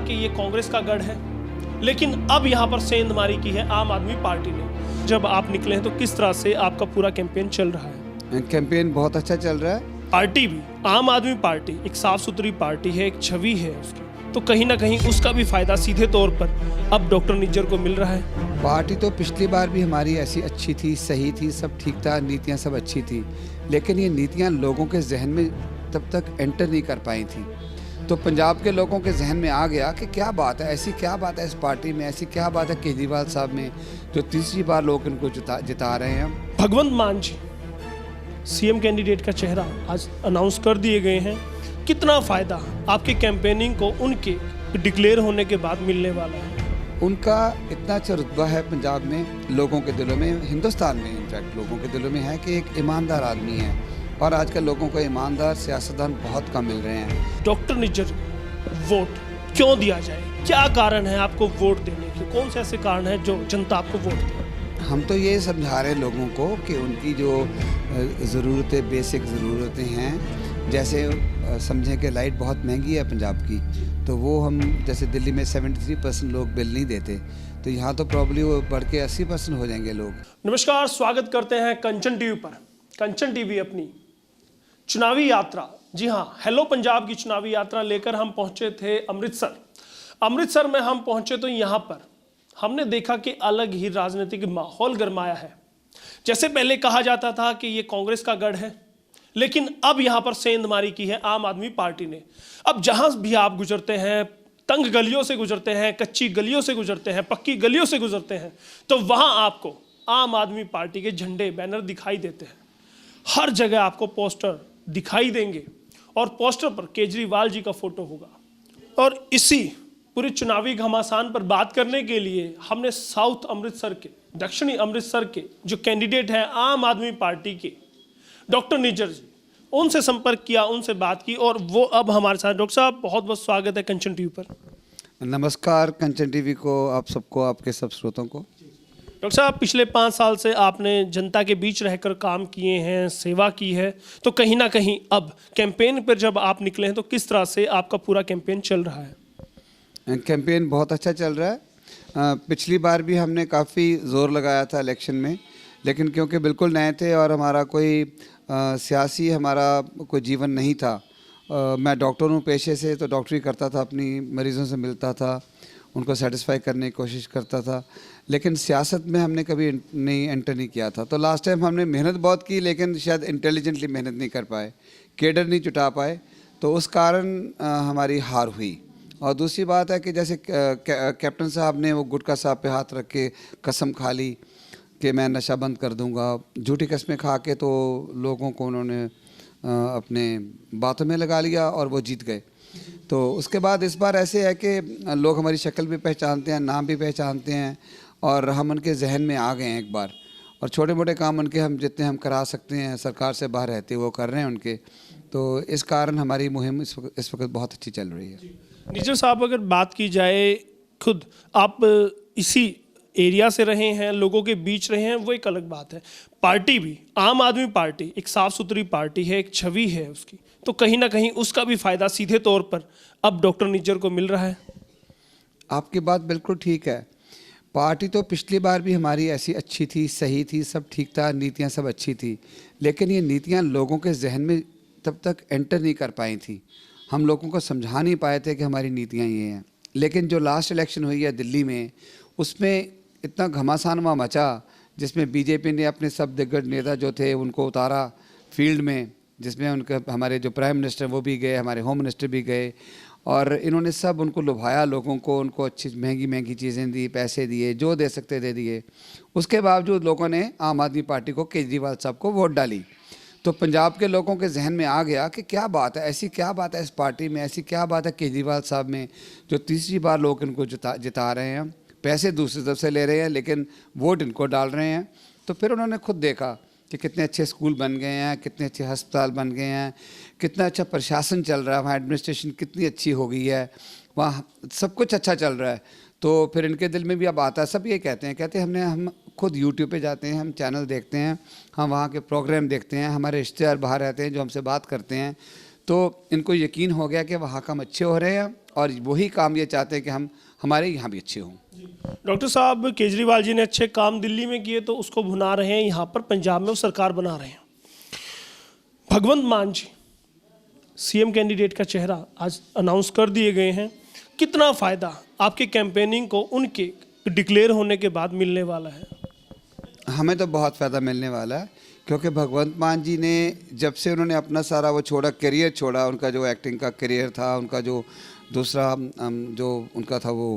कि ये कांग्रेस का गढ़ है, लेकिन अब यहाँ पर सेंधमारी की है आम आदमी पार्टी ने। जब आप निकले हैं तो किस तरह से आपका पूरा कैंपेन चल रहा है? कैंपेन बहुत अच्छा चल रहा है। पार्टी भी, आम आदमी पार्टी एक साफ सुथरी पार्टी है, एक छवि है उसकी, तो कहीं ना कहीं उसका भी फायदा सीधे तौर पर अब डॉक्टर निज्जर को मिल रहा है। पार्टी तो पिछली बार भी हमारी ऐसी अच्छी थी, सही थी, सब ठीक था, नीतियाँ सब अच्छी थी, लेकिन ये नीतियाँ लोगों के जहन में तब तक एंटर नहीं कर पाई थी। तो पंजाब के लोगों के जहन में आ गया कि क्या बात है, ऐसी क्या बात है इस पार्टी में, ऐसी क्या बात है केजरीवाल साहब में, जो तीसरी बार लोग इनको जिता रहे हैं। भगवंत मान जी सीएम कैंडिडेट का चेहरा आज अनाउंस कर दिए गए हैं। कितना फायदा आपकी कैंपेनिंग को उनके डिक्लेयर होने के बाद मिलने वाला है? उनका इतना अच्छा रुतबा है पंजाब में, लोगों के दिलों में, हिंदुस्तान में इनफैक्ट लोगों के दिलों में है कि एक ईमानदार आदमी है, और आजकल लोगों को ईमानदार सियासतदान बहुत कम मिल रहे हैं। डॉक्टर निज्जर वोट क्यों दिया जाए? क्या कारण है आपको वोट देने के? कौन से ऐसे कारण है जो जनता आपको वोट दे? हम तो ये समझा रहे हैं लोगोों को कि उनकी जो ज़रूरतें, बेसिक ज़रूरतें हैं, जैसे समझें कि लाइट बहुत महंगी है पंजाब की, तो वो हम जैसे दिल्ली में 73% लोग बिल नहीं देते, तो यहाँ तो प्रॉब्ली वो बढ़ के 80% हो जाएंगे लोग। नमस्कार, स्वागत करते हैं कंचन टीवी पर। कंचन टीवी अपनी चुनावी यात्रा, जी हाँ, हेलो पंजाब की चुनावी यात्रा लेकर हम पहुंचे थे अमृतसर में हम पहुंचे तो यहाँ पर हमने देखा कि अलग ही राजनीतिक माहौल गरमाया है। जैसे पहले कहा जाता था कि ये कांग्रेस का गढ़ है, लेकिन अब यहाँ पर सेंधमारी की है आम आदमी पार्टी ने। अब जहाँ भी आप गुजरते हैं, तंग गलियों से गुजरते हैं, कच्ची गलियों से गुजरते हैं, पक्की गलियों से गुजरते हैं, तो वहाँ आपको आम आदमी पार्टी के झंडे, बैनर दिखाई देते हैं। हर जगह आपको पोस्टर दिखाई देंगे और पोस्टर पर केजरीवाल जी का फोटो होगा। और इसी पूरी चुनावी घमासान पर बात करने के लिए हमने साउथ अमृतसर के, दक्षिणी अमृतसर के जो कैंडिडेट हैं आम आदमी पार्टी के, डॉक्टर निज्जर जी, उनसे संपर्क किया, उनसे बात की, और वो अब हमारे साथ। डॉक्टर साहब, बहुत बहुत स्वागत है कंचन टीवी पर। नमस्कार कंचन टीवी को, आप सबको, आपके सब श्रोतों को। डॉक्टर साहब, पिछले 5 साल से आपने जनता के बीच रहकर काम किए हैं, सेवा की है, तो कहीं ना कहीं अब कैंपेन पर जब आप निकले हैं तो किस तरह से आपका पूरा कैंपेन चल रहा है? कैंपेन बहुत अच्छा चल रहा है। पिछली बार भी हमने काफ़ी ज़ोर लगाया था इलेक्शन में, लेकिन क्योंकि बिल्कुल नए थे और हमारा कोई सियासी हमारा कोई जीवन नहीं था। मैं डॉक्टर हूँ पेशे से, तो डॉक्टरी करता था, अपनी मरीज़ों से मिलता था, उनको सेटिस्फाई करने की कोशिश करता था, लेकिन सियासत में हमने कभी नहीं एंटर नहीं किया था। तो लास्ट टाइम हमने मेहनत बहुत की, लेकिन शायद इंटेलिजेंटली मेहनत नहीं कर पाए, केडर नहीं जुटा पाए, तो उस कारण हमारी हार हुई। और दूसरी बात है कि जैसे कैप्टन साहब ने वो गुटखा साहब पे हाथ रख के कसम खा ली कि मैं नशा बंद कर दूंगा, झूठी कस्में खा के तो लोगों को उन्होंने अपने बातों में लगा लिया और वो जीत गए। तो उसके बाद इस बार ऐसे है कि लोग हमारी शक्ल भी पहचानते हैं, नाम भी पहचानते हैं, और हम उनके जहन में आ गए हैं एक बार, और छोटे मोटे काम उनके हम जितने हम करा सकते हैं सरकार से बाहर रहते वो कर रहे हैं उनके। तो इस कारण हमारी मुहिम इस वक्त बहुत अच्छी चल रही है। निज्जर साहब, अगर बात की जाए, खुद आप इसी एरिया से रहे हैं, लोगों के बीच रहे हैं, वो एक अलग बात है। पार्टी भी, आम आदमी पार्टी एक साफ सुथरी पार्टी है, एक छवि है उसकी, तो कहीं ना कहीं उसका भी फायदा सीधे तौर पर अब डॉक्टर निज्जर को मिल रहा है। आपकी बात बिल्कुल ठीक है। पार्टी तो पिछली बार भी हमारी ऐसी अच्छी थी, सही थी, सब ठीक था, नीतियाँ सब अच्छी थी, लेकिन ये नीतियाँ लोगों के जहन में तब तक एंटर नहीं कर पाई थी। हम लोगों को समझा नहीं पाए थे कि हमारी नीतियाँ ये हैं। लेकिन जो लास्ट इलेक्शन हुई है दिल्ली में, उसमें इतना घमासान वहाँ मचा, जिसमें बीजेपी ने अपने सब दिग्गज नेता जो थे उनको उतारा फील्ड में, जिसमें उनके हमारे जो प्राइम मिनिस्टर वो भी गए, हमारे होम मिनिस्टर भी गए, और इन्होंने सब उनको लुभाया लोगों को, उनको अच्छी महंगी महंगी चीज़ें दी, पैसे दिए, जो दे सकते दे दिए। उसके बावजूद लोगों ने आम आदमी पार्टी को, केजरीवाल साहब को वोट डाली। तो पंजाब के लोगों के जहन में आ गया कि क्या बात है, ऐसी क्या बात है इस पार्टी में, ऐसी क्या बात है केजरीवाल साहब में, जो तीसरी बार लोग इनको जिता रहे हैं, पैसे दूसरी तरफ से ले रहे हैं, लेकिन वोट इनको डाल रहे हैं। तो फिर उन्होंने खुद देखा कि कितने अच्छे स्कूल बन गए हैं, कितने अच्छे अस्पताल बन गए हैं, कितना अच्छा प्रशासन चल रहा है, वहाँ एडमिनिस्ट्रेशन कितनी अच्छी हो गई है, वहाँ सब कुछ अच्छा चल रहा है। तो फिर इनके दिल में भी अब आता है, सब ये कहते हैं हम खुद यूट्यूब पे जाते हैं, हम चैनल देखते हैं, हम वहाँ के प्रोग्राम देखते हैं, हमारे रिश्तेदार बाहर रहते हैं जो हमसे बात करते हैं, तो इनको यकीन हो गया कि वहाँ काम अच्छे हो रहे हैं और वही काम ये चाहते हैं कि हम हमारे यहाँ भी अच्छे हों। डॉक्टर साहब, केजरीवाल जी ने अच्छे काम दिल्ली में किए तो उसको भुना रहे हैं, यहाँ पर पंजाब में वो सरकार बना रहे हैं। भगवंत मान जी सीएम कैंडिडेट का चेहरा आज अनाउंस कर दिए गए हैं। कितना फ़ायदा आपके कैंपेनिंग को उनके डिक्लेयर होने के बाद मिलने वाला है? हमें तो बहुत फ़ायदा मिलने वाला है, क्योंकि भगवंत मान जी ने जब से उन्होंने अपना सारा वो छोड़ा, करियर छोड़ा, उनका जो एक्टिंग का करियर था, उनका जो दूसरा जो उनका था वो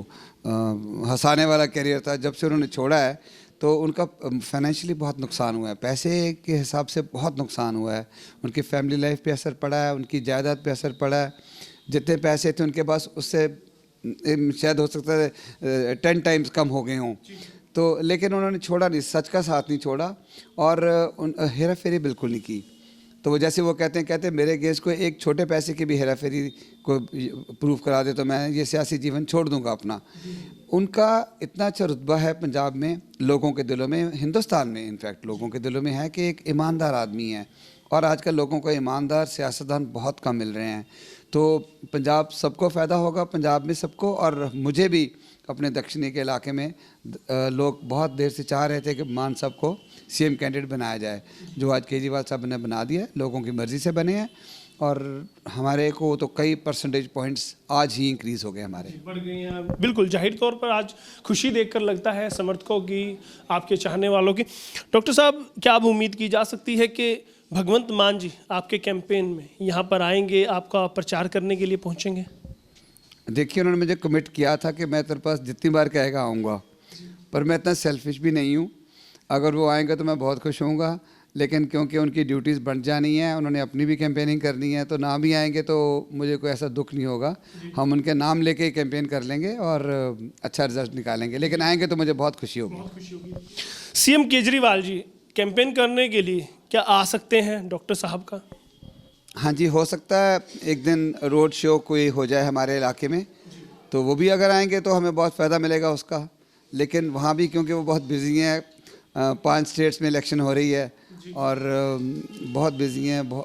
हंसाने वाला करियर था, जब से उन्होंने छोड़ा है तो उनका फाइनेंशियली बहुत नुकसान हुआ है, पैसे के हिसाब से बहुत नुकसान हुआ है। उनकी फैमिली लाइफ पे असर पड़ा है, उनकी जायदाद पे असर पड़ा है। जितने पैसे थे उनके पास उससे शायद हो सकता है 10 टाइम्स कम हो गए हों। तो लेकिन उन्होंने छोड़ा नहीं, सच का साथ नहीं छोड़ा और हेरा फेरी बिल्कुल नहीं की। तो वो जैसे वो कहते हैं मेरे अगेंस्ट को एक छोटे पैसे की भी हेरा फेरी को प्रूव करा दे तो मैं ये सियासी जीवन छोड़ दूंगा अपना। उनका इतना अच्छा रुतबा है पंजाब में, लोगों के दिलों में, हिंदुस्तान में इनफैक्ट लोगों के दिलों में है कि एक ईमानदार आदमी है। और आजकल लोगों को ईमानदार सियासतदान बहुत कम मिल रहे हैं। तो पंजाब सबको फ़ायदा होगा, पंजाब में सबको। और मुझे भी अपने दक्षिणी के इलाके में लोग बहुत देर से चाह रहे थे कि मान साहब को सीएम कैंडिडेट बनाया जाए, जो आज केजरीवाल साहब ने बना दिया है, लोगों की मर्ज़ी से बने हैं। और हमारे को तो कई परसेंटेज पॉइंट्स आज ही इंक्रीज़ हो गए, हमारे बढ़ गए हैं। बिल्कुल जाहिर तौर पर आज खुशी देखकर लगता है समर्थकों की, आपके चाहने वालों की। डॉक्टर साहब, क्या अब उम्मीद की जा सकती है कि भगवंत मान जी आपके कैंपेन में यहाँ पर आएंगे, आपका प्रचार करने के लिए पहुँचेंगे? देखिए, उन्होंने मुझे कमिट किया था कि मैं तेरे पास जितनी बार कहेगा आऊँगा, पर मैं इतना सेल्फिश भी नहीं हूँ। अगर वो आएंगे तो मैं बहुत खुश होऊंगा, लेकिन क्योंकि उनकी ड्यूटीज़ बढ़ जानी है, उन्होंने अपनी भी कैंपेनिंग करनी है, तो ना भी आएंगे तो मुझे कोई ऐसा दुख नहीं होगा। हम उनके नाम लेके ही कैंपेन कर लेंगे और अच्छा रिजल्ट निकालेंगे। लेकिन आएंगे तो मुझे बहुत खुशी होगी। सीएम केजरीवाल जी कैंपेन करने के लिए क्या आ सकते हैं डॉक्टर साहब का? हाँ जी, हो सकता है एक दिन रोड शो कोई हो जाए हमारे इलाके में, तो वो भी अगर आएंगे तो हमें बहुत फ़ायदा मिलेगा उसका। लेकिन वहाँ भी क्योंकि वो बहुत बिजी हैं, 5 स्टेट्स में इलेक्शन हो रही है और बहुत बिजी हैं,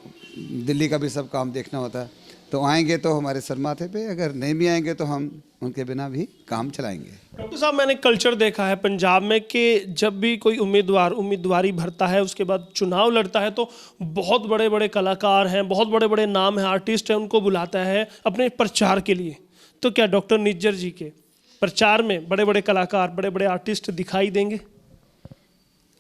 दिल्ली का भी सब काम देखना होता है। तो आएंगे तो हमारे सर माथे पे, अगर नहीं भी आएंगे तो हम उनके बिना भी काम चलाएंगे। डॉक्टर साहब, मैंने कल्चर देखा है पंजाब में कि जब भी कोई उम्मीदवार उम्मीदवारी भरता है, उसके बाद चुनाव लड़ता है, तो बहुत बड़े बड़े कलाकार हैं, बहुत बड़े बड़े नाम हैं, आर्टिस्ट हैं, उनको बुलाता है अपने प्रचार के लिए। तो क्या डॉक्टर निज्जर जी के प्रचार में बड़े बड़े कलाकार, बड़े बड़े आर्टिस्ट दिखाई देंगे?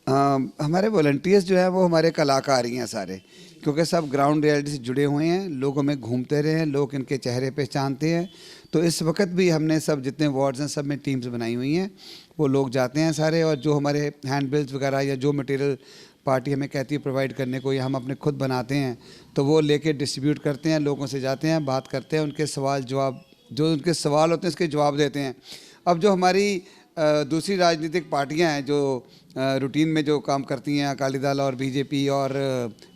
हमारे वॉलंटियर्स जो है वो हमारे कलाकार ही हैं सारे, क्योंकि सब ग्राउंड रियलिटी से जुड़े हुए हैं, लोगों में घूमते रहे हैं, लोग इनके चेहरे पहचानते हैं। तो इस वक्त भी हमने सब जितने वार्ड्स हैं सब में टीम्स बनाई हुई हैं, वो लोग जाते हैं सारे, और जो हमारे हैंड बिल्स वगैरह या जो मटेरियल पार्टी हमें कहती है प्रोवाइड करने को, या हम अपने खुद बनाते हैं, तो वो लेके डिस्ट्रीब्यूट करते हैं, लोगों से जाते हैं, बात करते हैं, उनके सवाल जवाब, जो उनके सवाल होते हैं उसके जवाब देते हैं। अब जो हमारी दूसरी राजनीतिक पार्टियां हैं जो रूटीन में जो काम करती हैं, अकाली दल और बीजेपी और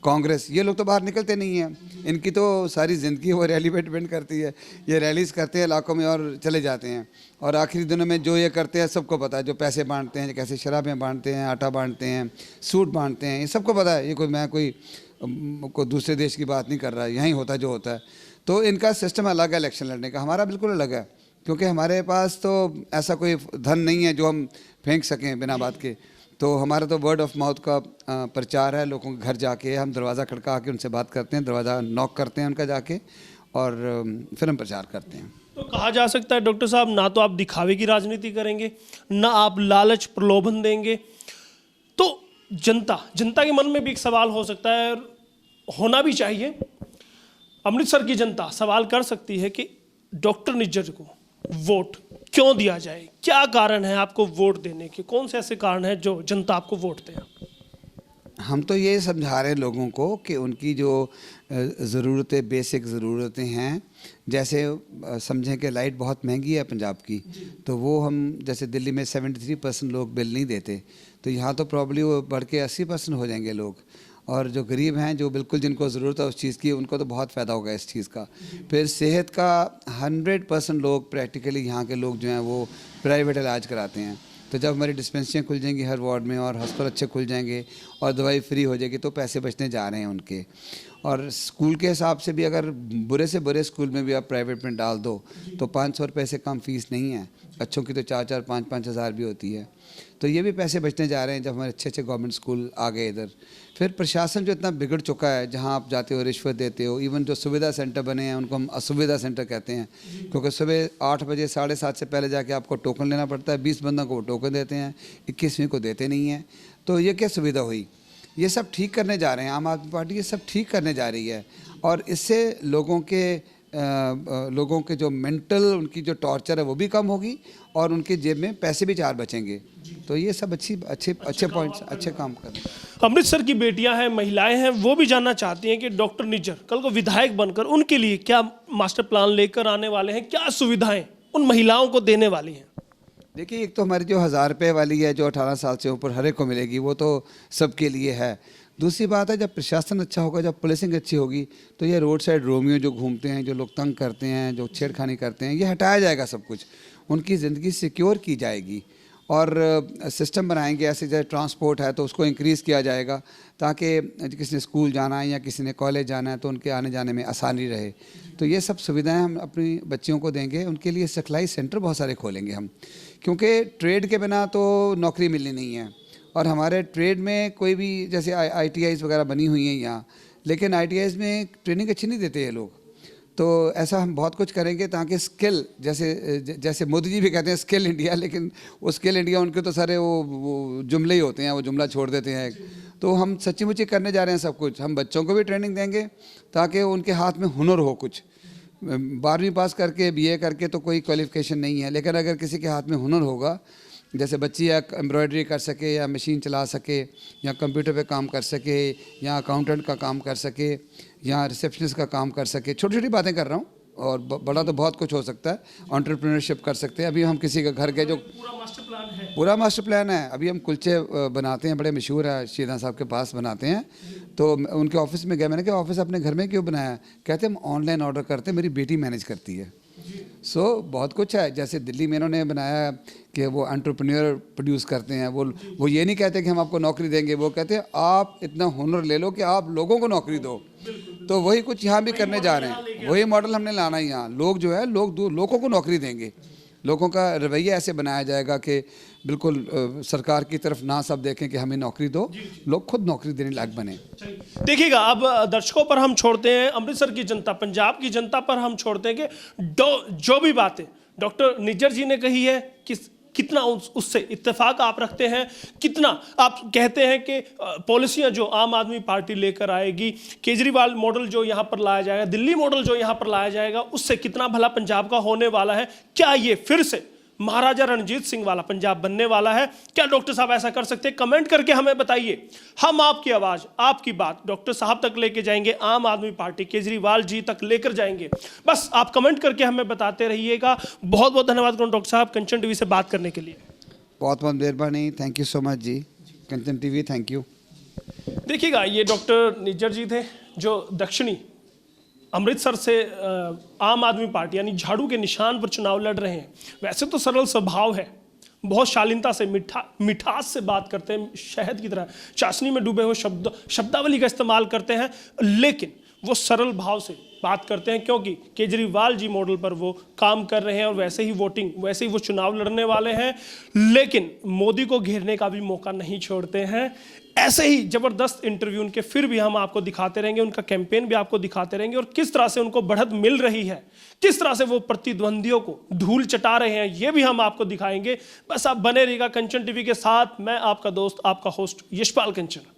कांग्रेस, ये लोग तो बाहर निकलते नहीं हैं। इनकी तो सारी ज़िंदगी वो रैली पे डिपेंड करती है। ये रैलीज़ करते हैं इलाकों में और चले जाते हैं, और आखिरी दिनों में जो ये करते हैं सबको पता है, जो पैसे बांटते हैं, कैसे शराबें बांटते हैं, आटा बांटते हैं, सूट बांटते हैं, ये सबको पता है। ये कोई दूसरे देश की बात नहीं कर रहा है, यहीं होता है जो होता है। तो इनका सिस्टम अलग है इलेक्शन लड़ने का, हमारा बिल्कुल अलग है, क्योंकि हमारे पास तो ऐसा कोई धन नहीं है जो हम फेंक सकें बिना बात के। तो हमारा तो वर्ड ऑफ माउथ का प्रचार है, लोगों के घर जाके हम दरवाज़ा खड़का के उनसे बात करते हैं, दरवाज़ा नॉक करते हैं उनका जाके, और फिर हम प्रचार करते हैं। तो कहा जा सकता है डॉक्टर साहब, ना तो आप दिखावे की राजनीति करेंगे, ना आप लालच प्रलोभन देंगे। तो जनता के मन में भी एक सवाल हो सकता है, होना भी चाहिए। अमृतसर की जनता सवाल कर सकती है कि डॉक्टर निज्जर को वोट क्यों दिया जाए, क्या कारण है आपको वोट देने के, कौन से ऐसे कारण हैं जो जनता आपको वोट दे? हम तो ये समझा रहे हैं लोगों को कि उनकी जो ज़रूरतें, बेसिक ज़रूरतें हैं, जैसे समझें कि लाइट बहुत महंगी है पंजाब की, तो वो हम जैसे दिल्ली में 73% लोग बिल नहीं देते, तो यहाँ तो प्रॉब्ली वो बढ़ के 80% हो जाएंगे लोग। और जो गरीब हैं, जो बिल्कुल जिनको ज़रूरत है उस चीज़ की, उनको तो बहुत फ़ायदा होगा इस चीज़ का। फिर सेहत का 100% लोग प्रैक्टिकली यहाँ के लोग जो हैं वो प्राइवेट इलाज कराते हैं। तो जब हमारी डिस्पेंसरियाँ खुल जाएंगी हर वार्ड में और हॉस्पिटल अच्छे खुल जाएंगे और दवाई फ्री हो जाएगी, तो पैसे बचने जा रहे हैं उनके। और स्कूल के हिसाब से भी अगर बुरे से बुरे स्कूल में भी आप प्राइवेट में डाल दो तो 500 रुपये से कम फीस नहीं है। अच्छों की तो 4-4, 5-5 हज़ार भी होती है। तो ये भी पैसे बचने जा रहे हैं जब हमारे अच्छे गवर्नमेंट स्कूल आ गए इधर। फिर प्रशासन जो इतना बिगड़ चुका है, जहाँ आप जाते हो रिश्वत देते हो, इवन जो सुविधा सेंटर बने हैं उनको हम असुविधा सेंटर कहते हैं, क्योंकि सुबह 8 बजे 7:30 से पहले जाके आपको टोकन लेना पड़ता है। 20 बंदों को वो टोकन देते हैं, 21वीं को देते नहीं हैं। तो ये क्या सुविधा हुई? ये सब ठीक करने जा रहे हैं आम आदमी पार्टी, ये सब ठीक करने जा रही है। और इससे लोगों के जो मेंटल उनकी जो टॉर्चर है वो भी कम होगी और उनकी जेब में पैसे भी 4 बचेंगे। तो ये सब अच्छे पॉइंट्स, अच्छे काम कर रहे हैं। अमृतसर की बेटियां हैं, महिलाएं हैं, वो भी जानना चाहती हैं कि डॉक्टर निज्जर कल को विधायक बनकर उनके लिए क्या मास्टर प्लान लेकर आने वाले हैं, क्या सुविधाएं उन महिलाओं को देने वाली हैं। देखिए, एक तो हमारी जो 1000 रुपये वाली है जो 18 साल से ऊपर हर एक को मिलेगी, वो तो सबके लिए है। दूसरी बात है, जब प्रशासन अच्छा होगा, जब पुलिसिंग अच्छी होगी, तो ये रोड साइड रोमियो जो घूमते हैं, जो लोग तंग करते हैं, जो छेड़खानी करते हैं, ये हटाया जाएगा। सब कुछ उनकी ज़िंदगी सिक्योर की जाएगी। और सिस्टम बनाएंगे ऐसे, जैसे ट्रांसपोर्ट है तो उसको इंक्रीज़ किया जाएगा ताकि किसी ने स्कूल जाना है या किसी ने कॉलेज जाना है तो उनके आने जाने में आसानी रहे। तो ये सब सुविधाएं हम अपनी बच्चियों को देंगे। उनके लिए सिखलाई सेंटर बहुत सारे खोलेंगे हम, क्योंकि ट्रेड के बिना तो नौकरी मिलनी नहीं है। और हमारे ट्रेड में कोई भी, जैसे ITIs वगैरह बनी हुई हैं यहाँ, लेकिन ITIs में ट्रेनिंग अच्छी नहीं देते ये लोग। तो ऐसा हम बहुत कुछ करेंगे ताकि स्किल, जैसे मोदी जी भी कहते हैं स्किल इंडिया, लेकिन वो स्किल इंडिया उनके तो सारे वो जुमले ही होते हैं, वो जुमला छोड़ देते हैं। तो हम सच्ची मुच्ची करने जा रहे हैं सब कुछ। हम बच्चों को भी ट्रेनिंग देंगे ताकि उनके हाथ में हुनर हो कुछ। 12वीं पास करके BA करके तो कोई क्वालिफिकेशन नहीं है, लेकिन अगर किसी के हाथ में हुनर होगा, जैसे बच्ची या एम्ब्रॉयडरी कर सके या मशीन चला सके या कंप्यूटर पे काम कर सके या अकाउंटेंट का काम कर सके या रिसेप्शनिस्ट का काम कर सके, छोटी छोटी बातें कर रहा हूँ, और बड़ा तो बहुत कुछ हो सकता है। एंटरप्रेन्योरशिप कर सकते हैं। अभी हम किसी के घर के जो पूरा मास्टर प्लान है, अभी हम कुलचे बनाते हैं, बड़े मशहूर है, शीदा साहब के पास बनाते हैं। तो उनके ऑफिस में गया, मैंने कहा ऑफिस अपने घर में क्यों बनाया? कहते हम ऑनलाइन ऑर्डर करते हैं, मेरी बेटी मैनेज करती है। बहुत कुछ है। जैसे दिल्ली में इन्होंने बनाया कि वो एंटरप्रेन्योर प्रोड्यूस करते हैं। वो ये नहीं कहते कि हम आपको नौकरी देंगे, वो कहते हैं आप इतना हुनर ले लो कि आप लोगों को नौकरी दो। तो वही कुछ यहाँ भी करने जा रहे हैं, वही मॉडल हमने लाना है यहाँ। लोग जो है, लोगों को नौकरी देंगे। लोगों का रवैया ऐसे बनाया जाएगा कि बिल्कुल सरकार की तरफ ना सब देखें कि हमें नौकरी दो, लोग खुद नौकरी देने लायक बने। देखिएगा, अब दर्शकों पर हम छोड़ते हैं, अमृतसर की जनता, पंजाब की जनता पर हम छोड़ते हैं कि जो भी बातें डॉक्टर निज्जर जी ने कही है, कितना उससे इत्तेफाक आप रखते हैं, कितना आप कहते हैं कि पॉलिसियां जो आम आदमी पार्टी लेकर आएगी, केजरीवाल मॉडल जो यहां पर लाया जाएगा, दिल्ली मॉडल जो यहां पर लाया जाएगा, उससे कितना भला पंजाब का होने वाला है? क्या ये फिर से महाराजा रणजीत सिंह वाला पंजाब बनने वाला है? क्या डॉक्टर साहब ऐसा कर सकते हैं? कमेंट करके हमें बताइए। हम आपकी आवाज़, आपकी बात डॉक्टर साहब तक लेके जाएंगे, आम आदमी पार्टी केजरीवाल जी तक लेकर जाएंगे। बस आप कमेंट करके हमें बताते रहिएगा। बहुत बहुत धन्यवाद डॉक्टर साहब कंचन टीवी से बात करने के लिए। बहुत बहुत मेहरबानी, थैंक यू सो मच जी। Kanchan TV, thank you. देखिएगा, ये डॉक्टर निज्जर जी थे जो दक्षिणी अमृतसर से आम आदमी पार्टी यानी झाड़ू के निशान पर चुनाव लड़ रहे हैं। वैसे तो सरल स्वभाव है, बहुत शालीनता से, मिठास से बात करते हैं, शहद की तरह चाशनी में डूबे हुए शब्दावली का इस्तेमाल करते हैं, लेकिन वो सरल भाव से बात करते हैं, क्योंकि केजरीवाल जी मॉडल पर वो काम कर रहे हैं और वैसे ही वैसे ही वो चुनाव लड़ने वाले हैं। लेकिन मोदी को घेरने का भी मौका नहीं छोड़ते हैं। ऐसे ही जबरदस्त इंटरव्यू उनके फिर भी हम आपको दिखाते रहेंगे, उनका कैंपेन भी आपको दिखाते रहेंगे और किस तरह से उनको बढ़त मिल रही है, किस तरह से वो प्रतिद्वंदियों को धूल चटा रहे हैं, ये भी हम आपको दिखाएंगे। बस आप बने रहिएगा कंचन टीवी के साथ। मैं आपका दोस्त, आपका होस्ट यशपाल कंचन।